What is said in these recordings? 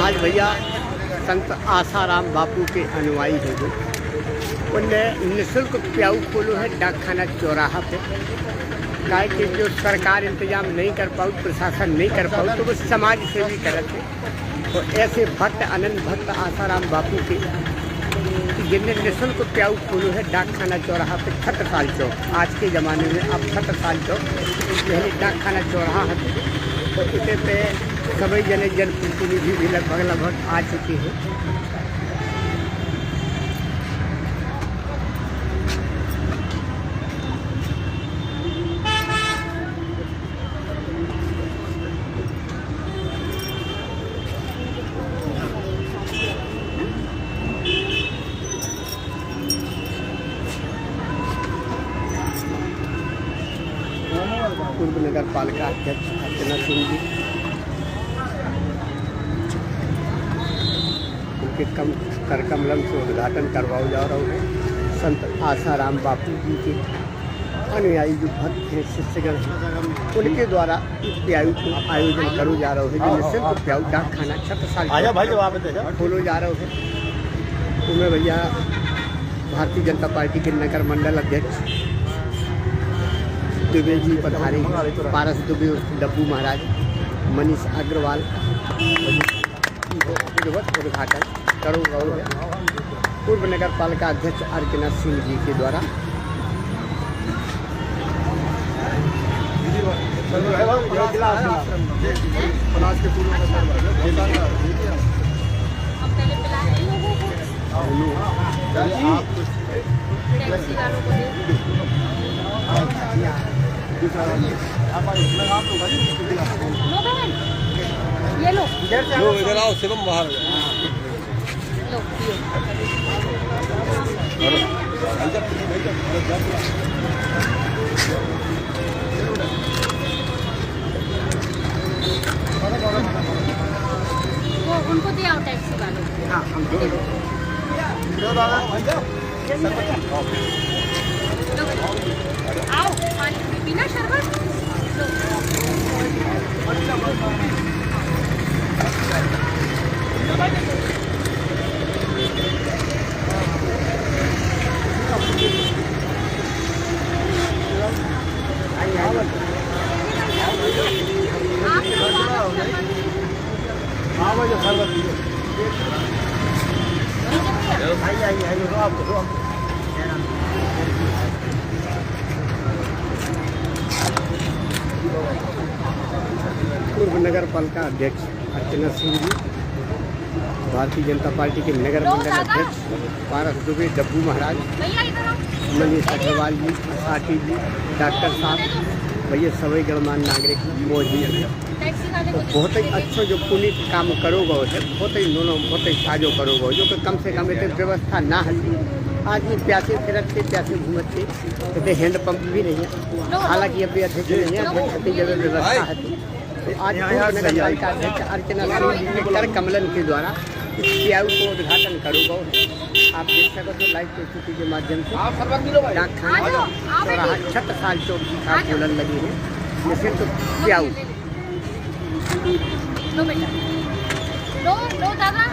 आज भैया संत आसाराम बापू के अनुयायी है जो उनने निःशुल्क प्याऊ खोलो है डाकखाना चौराहा पे। गाय के जो सरकार इंतजाम नहीं कर पाऊ, प्रशासन नहीं कर पाऊ, तो वो समाज सेवी करते। तो ऐसे भक्त अनंत भक्त आसाराम बापू के जिनने निःशुल्क प्याऊ खोलो है डाकखाना चौराहा पे छत्रसाल चौक। आज के ज़माने में अब छत्रसाल चौक पहले डाकखाना चौराहा है। तो इसे पे सभी जनप्रतिनिधि भी लगभग आ चुके हैं। पूर्व नगर पालिका अध्यक्ष अर्चना सिंह जी उनके कर कमलम से उद्घाटन करवाओ जा रहा है। संत आसाराम बापू जी के अनुयायी जो भक्त हैं, शिष्यगण हैं, उनके द्वारा इस प्याऊ को आयोजन करो जा रहा है। जो निःशुल्क प्याऊ डाकखाना छत्रसाल खोलो जा रहा है। तो मैं भैया भारतीय जनता पार्टी के नगर मंडल अध्यक्ष दुबे जी पधारे, पारस दुबे डब्बू महाराज, मनीष अग्रवाल उद्घाटन करो गए। पूर्व नगर पालिका अध्यक्ष अर्चना सिंह जी के द्वारा ये लो इधर आओ शिवम बाहर लो वो उनको दे आओ टैक्सी वालों को। हाँ हम दो आओ पानी पीना शरबत पूर्व नगर पालिका अध्यक्ष अर्चना सिंह जी, भारतीय जनता पार्टी के नगर मंडल अध्यक्ष पारस दुबे डब्बू महाराज, मनीष अग्रवाल जी, साथी जी, डॉक्टर साहब, भैया सभी गणमान्य नागरिक मौजूद हैं। तो बहुत ही अच्छा जो पुनीत काम करोगे है, बहुत ही दोनों बहुत ही साजो करोगे जो कि कम से कम इतनी व्यवस्था ना हल्दी। आदमी प्यासे फिरते प्यासे घूमते, इतने हैंड पंप भी नहीं है, हालांकि अभी अध्यक्ष नहीं है, अति जगह व्यवस्था है। तो आज नगर पालिका अध्यक्ष अर्चना सिंह जी के कर कमलन के द्वारा इस प्याऊ को उद्घाटन करोगे। आप देख सको तो लाइव प्रस्तुति के माध्यम से डाकखाना चौराहा छत्रसाल चौक की खास बोलन लगी है। ये सिर्फ प्याऊ लो बेटा लो लो दादा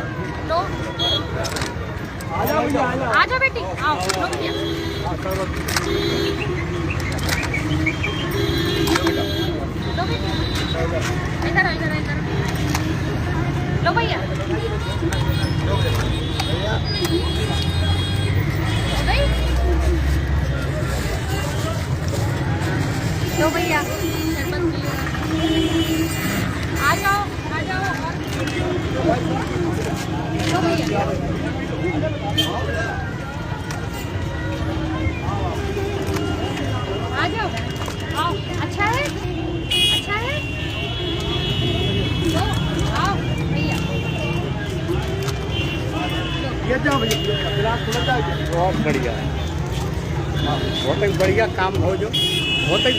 लो आ जाओ बेटी आओ लो भैया लो बेटी इधर लो भैया लो भैया शरबत पियो आ जाओ लो भैया आ जाओ आओ अच्छा है लो आओ भैया बहुत बढ़िया, बहुत ही बढ़िया काम हो जो बहुत ही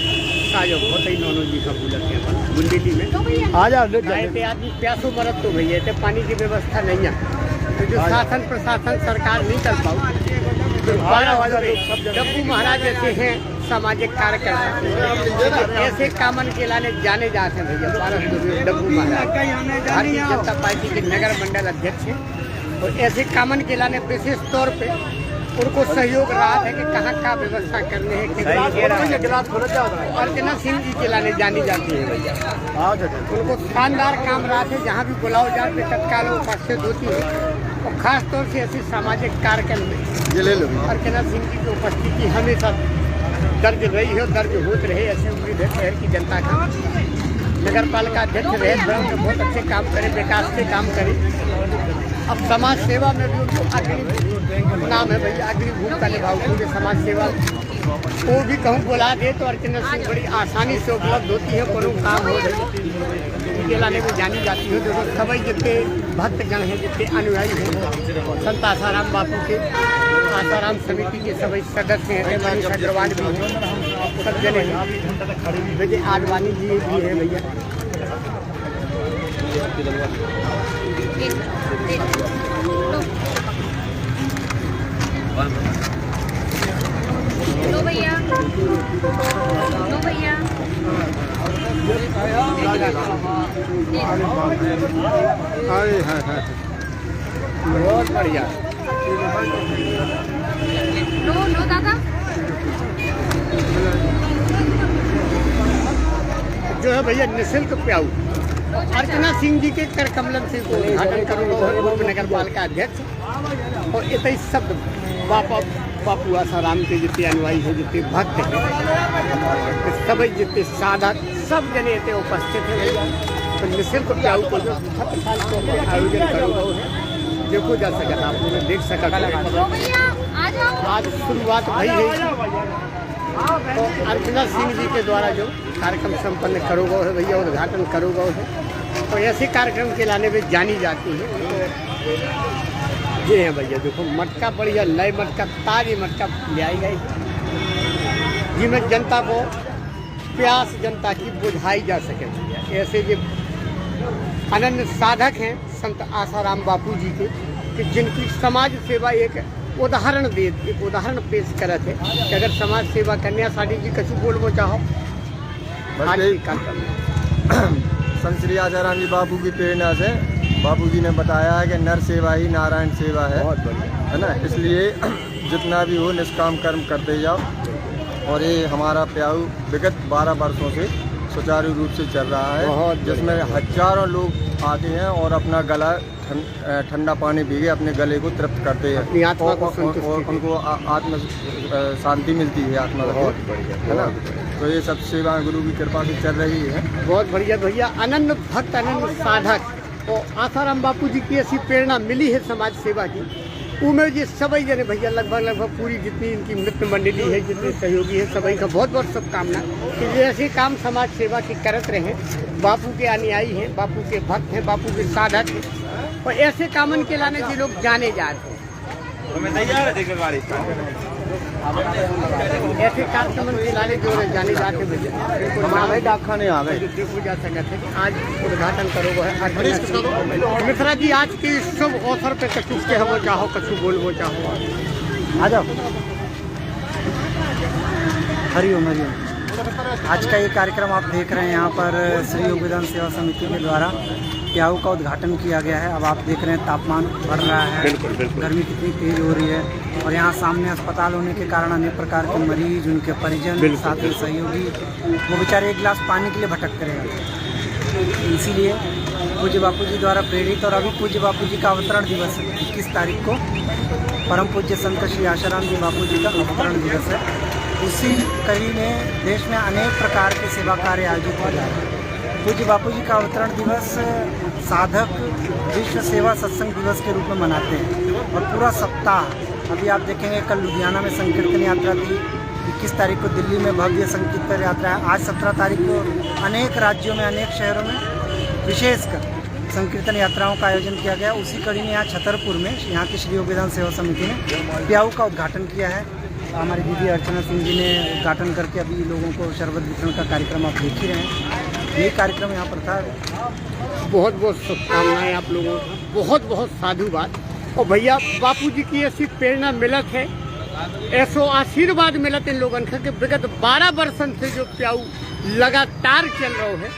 साजो बहुत ही नौनो जी का बुलत है बुंदेली में आ जाओ। आदमी प्यासो मरत तो भैया तो पानी की व्यवस्था नहीं है। तो जो शासन प्रशासन सरकार नहीं कर पाऊ, डब्बू महाराज ऐसे हैं सामाजिक कार्यकर्ता ऐसे कामन के लाने जाने जाते हैं भैया। पारस दुबे डब्बू महाराज भारतीय जनता पार्टी के नगर मंडल अध्यक्ष हैं और ऐसे कामन के लाने विशेष तौर पे उनको सहयोग रहा है कि कहाँ का व्यवस्था करने है। अर्चना सिंह जी के लाने जानी जाती है भैया। उनको शानदार काम रहा है, जहाँ भी बुलाओ जाते तत्काल वो उपस्थित होती है और खास तौर से ऐसे सामाजिक कार्यक्रम में अर्चना सिंह जी की उपस्थिति हमेशा दर्ज रही है और दर्ज होते रहे। ऐसे उम्मीद है शहर की जनता का नगर पालिका अध्यक्ष रहे बहुत अच्छे काम करे, विकास के काम करे। अब समाज सेवा में भी उनको अग्नि नाम है भैया, अग्नि भूमिका निभाओ क्योंकि समाज सेवा को भी कहूँ बुला दे तो अर्चना सिंह बड़ी आसानी से उपलब्ध होती है। कोनो काम हो रही लाने में जानी जाती है। देखो सभी जितने भक्तजन हैं, जितने अनुयायी हैं, संत आसाराम बापू के आसाराम समिति के सभी सदस्य हैं, मनीष अग्रवाल भी हैं, सब जने हैं, विजय आडवाणी जी भी है भैया। लो भैया, लो भैया। बहुत बढ़िया। लो लो दादा। जो है भैया निःशुल्क प्याऊ अर्चना सिंह जी के कर कमलन सिंह को उद्घाटन करूँगा नगर पालिका अध्यक्ष और इतने शब्द बापू आसाराम के जितने अनुयायी हैं, जितने भक्त हैं, सभी जितने साधक सब जने इतने उपस्थित हैं भैया। तो निःशुल्क प्याऊ को जो 7 साल को आयोजन करूँगा देखो जा सका, आप लोग देख सका। आज शुरुआत भई है तो अर्चना सिंह जी के द्वारा जो कार्यक्रम संपन्न करोगा है भैया, उद्घाटन करोगा है तो ऐसे कार्यक्रम के लाने में जानी जाती है। ये है भैया, देखो मटका बढ़िया नए मटका ताज़ी मटका ले आई गई जिसमें जनता को प्यास जनता की बुझाई जा सके भैया। ऐसे जो अनन्य साधक हैं संत आसाराम बापू जी के कि जिनकी समाज सेवा एक उदाहरण दे, एक उदाहरण पेश करत है कि अगर समाज सेवा करने साड़ी जी कछु बोलबो चाहो। संत श्री आसाराम जी बापू की प्रेरणा से बापू जी ने बताया है कि नर सेवा ही नारायण सेवा है, बहुत बढ़िया है ना। इसलिए जितना भी हो निष्काम कर्म करते जाओ और ये हमारा प्याऊ विगत 12 वर्षों से सुचारू रूप से चल रहा है, जिसमें हजारों लोग आते हैं और अपना गला ठंडा पानी पी के अपने गले को तृप्त करते हैं और उनको आत्म शांति मिलती है, आत्मा बहुत बढ़िया है ना। तो ये सब सेवा गुरु की कृपा से चल रही है। बहुत बढ़िया भैया। अनन्य भक्त अनन्य साधक और आसाराम बापू जी की ऐसी प्रेरणा मिली है समाज सेवा की, उमें ये सभी जने भैया लगभग पूरी जितनी इनकी मित्र मंडली है, जितने सहयोगी है, सभी का बहुत बहुत शुभकामना कि ये ऐसे काम समाज सेवा की करत रहे। बापू के अनुयायी हैं, बापू के भक्त हैं, बापू के साधक हैं और ऐसे कामन के लाने से लोग जाने जाते हैं। ऐसे कार्यक्रम के लाने जो जाने जाते भैया डाकखाने आ गए देखो जा सकते हैं कि आज उद्घाटन करोगे है मिश्रा जी। आज की शुभ अवसर पे कछु कहबो चाहो, कछु बोलबो चाहो, आ जाओ। हरिओम हरिओम। आज का ये कार्यक्रम आप देख रहे हैं यहाँ पर श्री योग विधान सेवा समिति के द्वारा प्याऊ का उद्घाटन किया गया है। अब आप देख रहे हैं तापमान बढ़ रहा है, गर्मी कितनी तेज हो रही है और यहाँ सामने अस्पताल होने के कारण अनेक प्रकार के मरीज, उनके परिजन, साथ में सहयोगी, वो बेचारे एक गिलास पानी के लिए भटकते रहे। इसीलिए पूज्य बापू जी द्वारा प्रेरित और अभी पूज्य बापू जी का अवतरण दिवस है 21 तारीख को, परम पूज्य संत श्री आसाराम जी बापू जी का अवतरण दिवस है। उसी कड़ी में देश में अनेक प्रकार के सेवा कार्य आयोजित हो रहे हैं। पूज्य बापू जी का अवतरण दिवस साधक विश्व सेवा सत्संग दिवस के रूप में मनाते हैं और पूरा सप्ताह अभी आप देखेंगे कल लुधियाना में संकीर्तन यात्रा थी, 21 तारीख को दिल्ली में भव्य संकीर्तन यात्रा है, आज 17 तारीख को अनेक राज्यों में अनेक शहरों में विशेषकर संकीर्तन यात्राओं का आयोजन किया गया। उसी कड़ी में यहाँ छतरपुर में यहाँ की श्री योग विधान सेवा समिति ने प्याऊ का उद्घाटन किया है। हमारी दीदी अर्चना सिंह जी ने उद्घाटन करके अभी लोगों को शरबत वितरण का कार्यक्रम आप देख ही रहे हैं। ये कार्यक्रम यहाँ पर था। बहुत बहुत शुभकामनाएं आप लोगों को, बहुत बहुत साधुवाद। और भैया बापू जी की ऐसी प्रेरणा मिलत है ऐसो आशीर्वाद मिलत इन लोगन के विगत 12 वर्षन से जो प्याऊ लगातार चल रहा है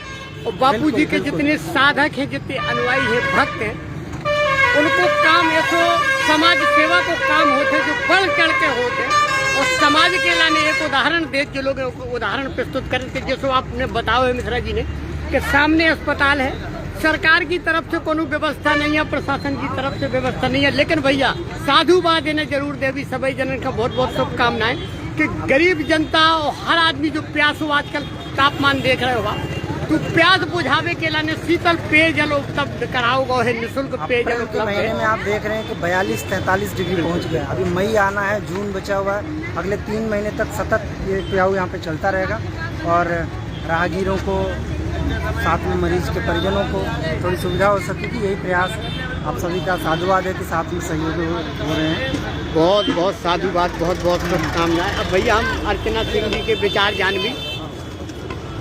और बापू जी के जितने साधक हैं, जितने अनुयायी हैं, भक्त हैं, उनको काम ऐसो समाज सेवा को काम होते जो बढ़ चढ़ के होते और समाज के लाने एक उदाहरण दे जो लोग उदाहरण प्रस्तुत करते। जैसो आपने बताओ है मिश्रा जी ने कि सामने अस्पताल है, सरकार की तरफ से कोनो व्यवस्था नहीं है, प्रशासन की तरफ से व्यवस्था नहीं है, लेकिन भैया साधुवाद इन्हें जरूर देवी सभी जनन का बहुत बहुत शुभकामनाएं कि गरीब जनता और हर आदमी जो प्यास हो, आजकल तापमान देख रहे हो, तो प्यास बुझावे के लाने शीतल पेयजल उपलब्ध कराओगे है, निःशुल्क पेयजल उपलब्ध है। महीने में आप देख रहे हैं कि 42-43 डिग्री पहुंच गया। अभी मई आना है, जून बचा हुआ है, अगले 3 महीने तक सतत ये प्याऊ यहाँ पे चलता रहेगा और राहगीरों को, साथ में मरीज के परिजनों को थोड़ी सुविधा हो सकेगी। यही प्रयास आप सभी का साधुवाद है कि साथ में सहयोग हो रहे हैं। बहुत बहुत साधुवाद, बहुत बहुत शुभकामनाएं। अब भैया हम अर्चना सिंह जी के विचार जानवी।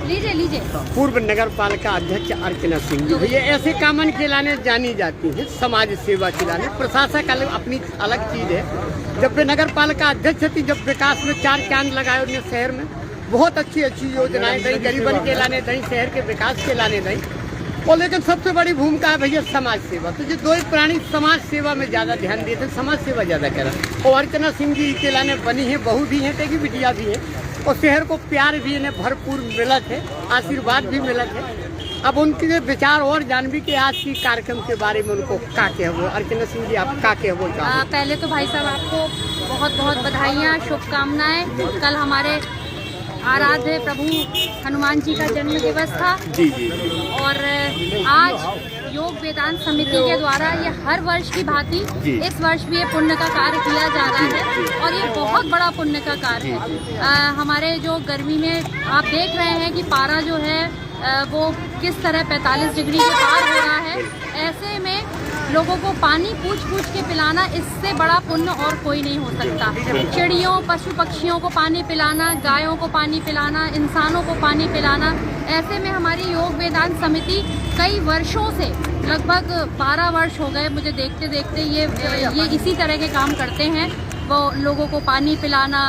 लीजिए पूर्व नगर पालिका अध्यक्ष अर्चना सिंह जी भैया ऐसे कामन के लाने जानी जाती है, समाज सेवा खिलाने। प्रशासक अलग अपनी अलग चीज है। जब वे नगर पालिका अध्यक्ष थी, जब विकास में 4 चांद लगाए उन्हें शहर में, बहुत अच्छी अच्छी योजनाएं दी, गरीबन के लाने दी, शहर के विकास के लाने दी। और लेकिन सबसे बड़ी भूमिका है भैया समाज सेवा। तो जो 2 प्राणी समाज सेवा में ज़्यादा ध्यान देते, समाज सेवा ज़्यादा करा। और अर्चना सिंह जी के लाने बनी है, बहू भी है, तेगी बिटिया भी है, और शहर को प्यार भी इन्हें भरपूर मिलत है, आशीर्वाद भी मिलत है। अब उनके विचार और जानवी के आज की कार्यक्रम के बारे में उनको क्या कहबो। अर्चना सिंह जी आप क्या कहबो? पहले तो भाई साहब आपको बहुत बहुत बधाइयाँ, शुभकामनाएं। कल हमारे आराध्य प्रभु हनुमान जी का जन्म दिवस था जी जी, और आज योग वेदांत समिति के द्वारा ये हर वर्ष की भांति इस वर्ष भी ये पुण्य का कार्य किया जा रहा है और ये बहुत बड़ा पुण्य का कार्य है। हमारे जो गर्मी में आप देख रहे हैं कि पारा जो है वो किस तरह 45 डिग्री के पार हो रहा है। ऐसे में लोगों को पानी पूछ के पिलाना, इससे बड़ा पुण्य और कोई नहीं हो सकता। चिड़ियों, पशु पक्षियों को पानी पिलाना, गायों को पानी पिलाना, इंसानों को पानी पिलाना। ऐसे में हमारी योग वेदांत समिति कई वर्षों से, लगभग 12 वर्ष हो गए मुझे देखते देखते, ये इसी तरह के काम करते हैं। वो लोगों को पानी पिलाना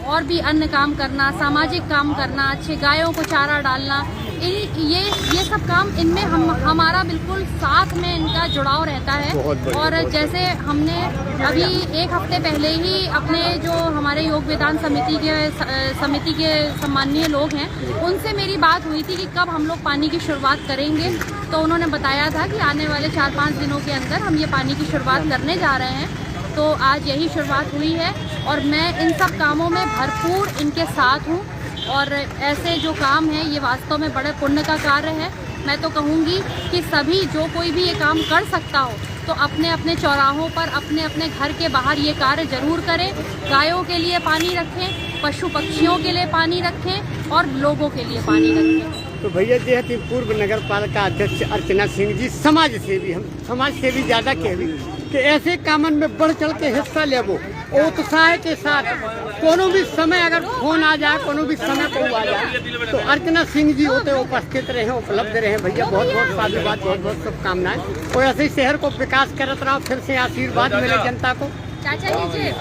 और भी अन्य काम करना, सामाजिक काम करना, अच्छे गायों को चारा डालना, ये सब काम इनमें हमारा बिल्कुल साथ में इनका जुड़ाव रहता है। और जैसे हमने अभी 1 हफ्ते पहले ही अपने जो हमारे योग वेदांत समिति के सम्माननीय लोग हैं, उनसे मेरी बात हुई थी कि कब हम लोग पानी की शुरुआत करेंगे। तो उन्होंने बताया था कि आने वाले 4-5 दिनों के अंदर हम ये पानी की शुरुआत करने जा रहे हैं। तो आज यही शुरुआत हुई है और मैं इन सब कामों में भरपूर इनके साथ हूँ। और ऐसे जो काम है ये वास्तव में बड़े पुण्य का कार्य है। मैं तो कहूँगी कि सभी जो कोई भी ये काम कर सकता हो तो अपने अपने चौराहों पर, अपने अपने घर के बाहर ये कार्य जरूर करें। गायों के लिए पानी रखें, पशु पक्षियों के लिए पानी रखें और लोगों के लिए पानी रखें। तो भैया जी थी पूर्व नगर पालिका अध्यक्ष अर्चना सिंह जी, समाज सेवी। हम समाज सेवी ज़्यादा कहवी कि ऐसे कामन में बढ़ चढ़ के हिस्सा लेवो, उत्साह के साथ। कोनो भी समय अगर फोन आ जाए, कोनो भी समय को आ जाए, तो अर्चना सिंह जी होते उपस्थित रहे, उपलब्ध रहे। भैया बहुत बहुत साधुवाद, बहुत बहुत शुभकामनाएं। और ऐसे ही शहर को विकास करत रहो, फिर से आशीर्वाद मिले जनता को,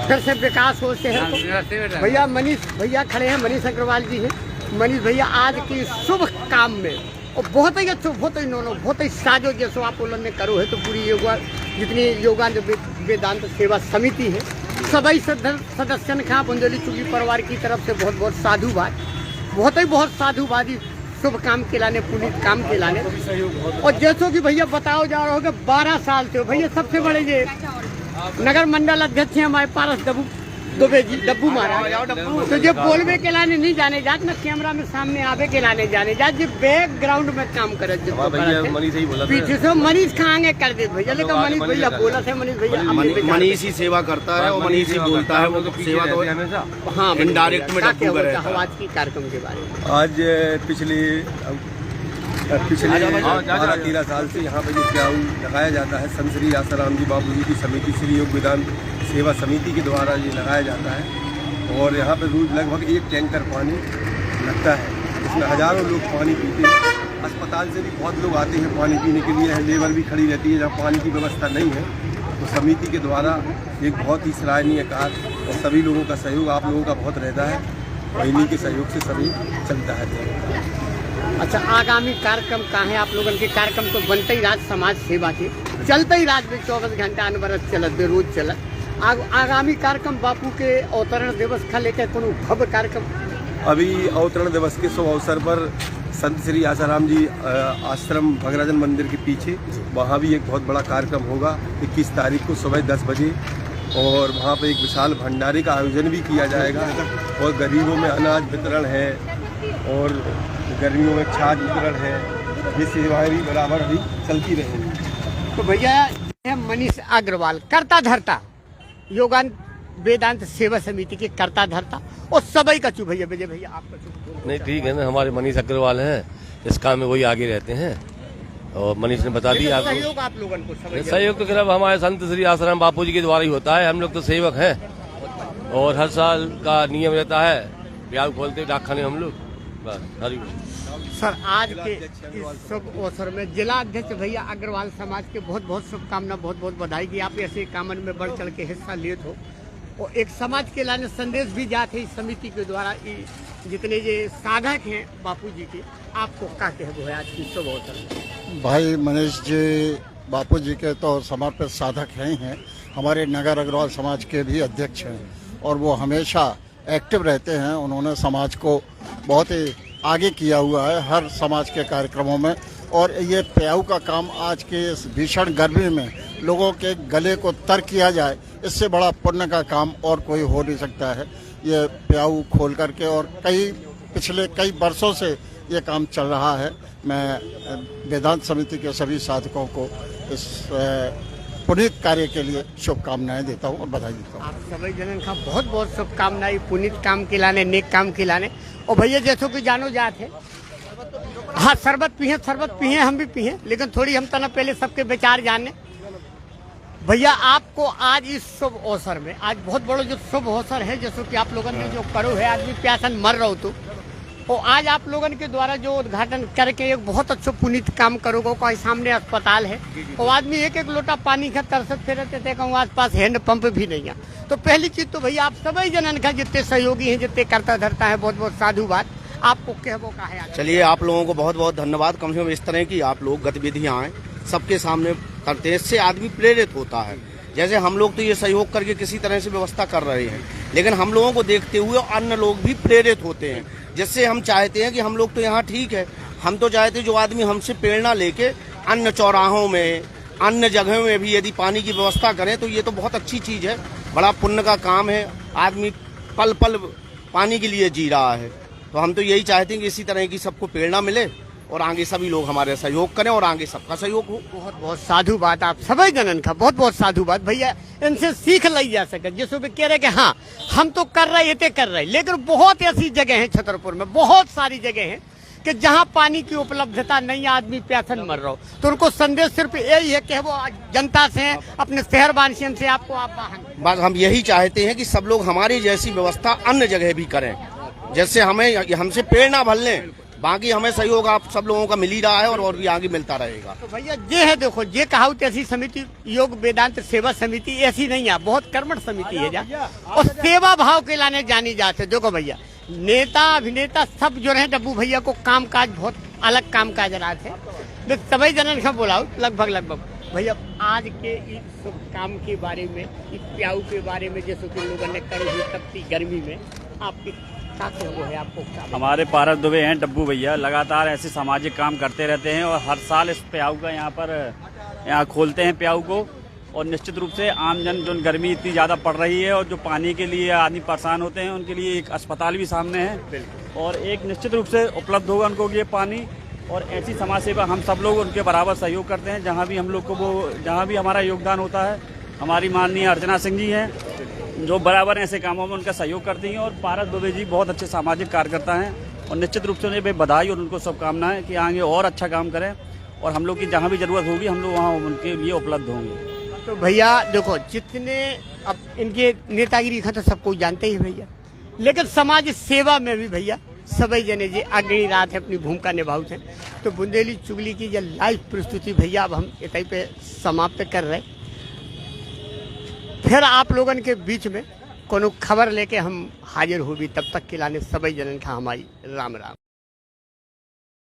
फिर से विकास हो शहर को। भैया मनीष भैया खड़े हैं, मनीष अग्रवाल जी हैं। मनीष भैया आज की शुभ काम में और बहुत ही अच्छा, बहुत ही बहुत ही साजो जैसो आप उन्होंने करो है। तो पूरी योगा जितनी योगा वेदांत सेवा समिति है, सभी सदस्यन का बुंदेली चुगी परिवार की तरफ से बहुत बहुत साधुवाद, बहुत साधुवादी शुभ काम के लाने, पुनीत काम के लाने। और जैसो कि भैया बताओ जा रहा होगा 12 साल से भैया सबसे बड़े ये नगर मंडल अध्यक्ष हैं हमारे पारस दुबे जी, डब्बू महाराज। तो जो बोलवे के लाने नहीं जाने जात, ना कैमरा में सामने आवे के लाने जाने जात, जो बैकग्राउंड में काम करे पीछे से मनीष खाएंगे कर दे भैया। लेकिन मनीष भैया बोला थे, मनीष भैया मनीष ही सेवा करता है और मनीष ही बोलता है। वो तो सेवा तो हमेशा हाँ इनडायरेक्ट में डब्बू करे। आज की कार्यक्रम के बारे में आज पिछले 12-13 साल से यहाँ पर जो प्याऊ लगाया जाता है, संत श्री आसाराम जी बाबू जी की समिति, श्री योग वेदांत सेवा समिति के द्वारा ये लगाया जाता है। और यहाँ पर रोज लगभग 1 टैंकर पानी लगता है, जिसमें हजारों लोग पानी पीते हैं। अस्पताल से भी बहुत लोग आते हैं पानी पीने के लिए, लेबर भी खड़ी रहती है जहाँ पानी की व्यवस्था नहीं है। तो समिति के द्वारा एक बहुत ही सराहनीय कार्य और सभी लोगों का सहयोग आप लोगों का बहुत रहता है और इन्हीं के सहयोग से सभी चलता है। अच्छा, आगामी कार्यक्रम कहाँ है आप लोगों के? कार्यक्रम तो बनते ही राज समाज सेवा के चलते ही रात में 24 घंटा अनवरत चलत बेरोज चलत। आगामी कार्यक्रम बापू के अवतरण दिवस का लेकर कोनो भव्य कार्यक्रम? अभी अवतरण दिवस के शुभ अवसर पर संत श्री आसाराम जी आश्रम भगराजन मंदिर के पीछे वहाँ भी एक बहुत बड़ा कार्यक्रम होगा 21 तारीख को सुबह 10 बजे, और वहाँ पर एक विशाल भंडारे का आयोजन भी किया जाएगा और गरीबों में अनाज वितरण है और गर्मियों में छाछ वितरण है। ये सेवाएं भी बराबर भी चलती रहेंगी। तो भैया मनीष अग्रवाल करता धरता योगान वेदांत सेवा समिति के करता धरता और सभी का चुप भैया भैया आपका चुप नहीं ठीक है ना, हमारे मनीष अग्रवाल हैं, इस काम में वही आगे रहते हैं और मनीष ने बता दिया आपको। सहयोग आप लोगों को सहयोग तो सिर्फ हमारे संत श्री आसाराम बापू जी के द्वारा ही होता है। हम लोग तो सेवक हैं और हर साल का नियम रहता है प्याऊ खोलते डाकखाने हम लोग। हरी सर, आज के इस शुभ अवसर में जिला अध्यक्ष भैया अग्रवाल समाज के बहुत बहुत शुभकामना, बहुत बहुत बधाई कि आप ऐसे कामन में बढ़ चढ़ के हिस्सा लिए हो और एक समाज के लाने संदेश भी जाते इस समिति के द्वारा। जितने ये साधक हैं बापू जी के, आपको क्या कहते हैं आज की शुभ अवसर में? भाई मनीष जी बापू जी के तो समर्पित साधक हैं, हमारे नगर अग्रवाल समाज के भी अध्यक्ष हैं और वो हमेशा एक्टिव रहते हैं। उन्होंने समाज को बहुत ही आगे किया हुआ है हर समाज के कार्यक्रमों में, और ये प्याऊ का काम आज के इस भीषण गर्मी में लोगों के गले को तर किया जाए, इससे बड़ा पुण्य का काम और कोई हो नहीं सकता है। ये प्याऊ खोल करके और पिछले कई वर्षों से ये काम चल रहा है। मैं वेदांत समिति के सभी साधकों को इस पुनीत कार्य के लिए शुभकामनाएं देता हूं और बधाई देता हूं। आप सभी जनन का बहुत बहुत शुभकामनाएं पुनीत काम के लाने, नेक काम के लाने। और भैया जैसो कि जानो जात है, हाँ शरबत पिए हम भी पिए, लेकिन थोड़ी हम तना पहले सबके विचार जाने। भैया आपको आज इस शुभ अवसर में, आज बहुत बड़ा जो शुभ अवसर है जैसो कि आप लोगों ने जो करो है, आदमी प्यासन मर रहा हो तो आज आप लोगों के द्वारा जो उद्घाटन करके एक बहुत अच्छा पुनीत काम करोगे। कोई सामने अस्पताल है और आदमी एक एक लोटा पानी का तरसत फिरते थे, कहूँ आस पास हैंड पंप भी नहीं है। तो पहली चीज तो भैया आप सभी जनन का जितने सहयोगी हैं, जितने करता धरता है, बहुत बहुत साधुवाद आपको कहबो का है। चलिए आप लोगों को बहुत बहुत धन्यवाद। कम से कम इस तरह की आप लोग गतिविधियां आए सबके सामने करते हैं, इससे आदमी प्रेरित होता है। जैसे हम लोग तो ये सहयोग करके किसी तरह से व्यवस्था कर रहे हैं, लेकिन हम लोगों को देखते हुए अन्य लोग भी प्रेरित होते हैं, जिससे हम चाहते हैं कि हम लोग तो यहाँ ठीक है, हम तो चाहते हैं जो आदमी हमसे प्रेरणा लेके अन्य चौराहों में, अन्य जगहों में भी यदि पानी की व्यवस्था करें तो ये तो बहुत अच्छी चीज़ है, बड़ा पुण्य का काम है। आदमी पल पल पानी के लिए जी रहा है, तो हम तो यही चाहते हैं कि इसी तरह की सबको प्रेरणा मिले और आगे सभी लोग हमारे सहयोग करें और आगे सबका सहयोग हो। बहुत बहुत साधु बात आप सभी जनन का, बहुत बहुत साधु बात। भैया इनसे सीख ली जा सके, जिसको भी कह रहे कि हाँ हम तो कर रहे ये कर रहे, लेकिन बहुत ऐसी जगह है छतरपुर में, बहुत सारी जगह है कि जहाँ पानी की उपलब्धता नहीं, आदमी प्यासन मर रहा हो। तो उनको संदेश सिर्फ यही है कि वो जनता से, अपने शहर वासियों से आपको बस हम यही चाहते हैं कि सब लोग हमारी जैसी व्यवस्था अन्य जगह भी करें, जैसे हमसे प्रेरणा भर लें। बाकी हमें सहयोग आप सब लोगों का मिल ही रहा है और भी आगे मिलता रहेगा। तो भैया ये है, देखो ये कहावत ऐसी समिति योग वेदांत सेवा समिति ऐसी नहीं है, बहुत कर्मठ समिति है जा, और सेवा भाव के लाने जानी जाते। देखो भैया नेता अभिनेता सब जो है डब्बू भैया को काम काज बहुत अलग काम काज रात है, सभी जनन का बोलाओ लगभग भैया आज के इस शुभ काम के बारे में, इस प्याऊ के बारे में, जैसे कि लोगों ने करी हुई तपती गर्मी में आपकी वो है आपको? हमारे पारस दुबे हैं डब्बू भैया, लगातार ऐसे सामाजिक काम करते रहते हैं और हर साल इस प्याऊ का यहाँ खोलते हैं प्याऊ को। और निश्चित रूप से आमजन जो गर्मी इतनी ज़्यादा पड़ रही है और जो पानी के लिए आदमी परेशान होते हैं, उनके लिए एक अस्पताल भी सामने है और एक निश्चित रूप से उपलब्ध होगा उनको ये पानी। और ऐसी समाज सेवा हम सब लोग उनके बराबर सहयोग करते हैं, जहाँ भी हम लोग को जहाँ भी हमारा योगदान होता है। हमारी माननीय अर्चना सिंह जी हैं जो बराबर ऐसे कामों में उनका सहयोग करती हैं, और पारस दुबे जी बहुत अच्छे सामाजिक कार्यकर्ता हैं और निश्चित रूप से उन्हें बधाई और उनको शुभकामनाएं कि आगे और अच्छा काम करें और हम लोग की जहाँ भी जरूरत होगी हम लोग वहाँ उनके लिए उपलब्ध होंगे। तो भैया देखो जितने अब इनके नेतागिरी का तो सबको जानते ही भैया, लेकिन समाज सेवा में भी भैया सभी जने जी अग्रणी रात है अपनी भूमिका निभाते हैं। तो बुंदेली चुगली की जो लाइव प्रस्तुति भैया अब हम इतने पे समाप्त कर रहे, फिर आप लोगों के बीच में कोनो खबर लेके हम हाजिर होगी, तब तक के लाने सभी जनन का हमारी राम राम।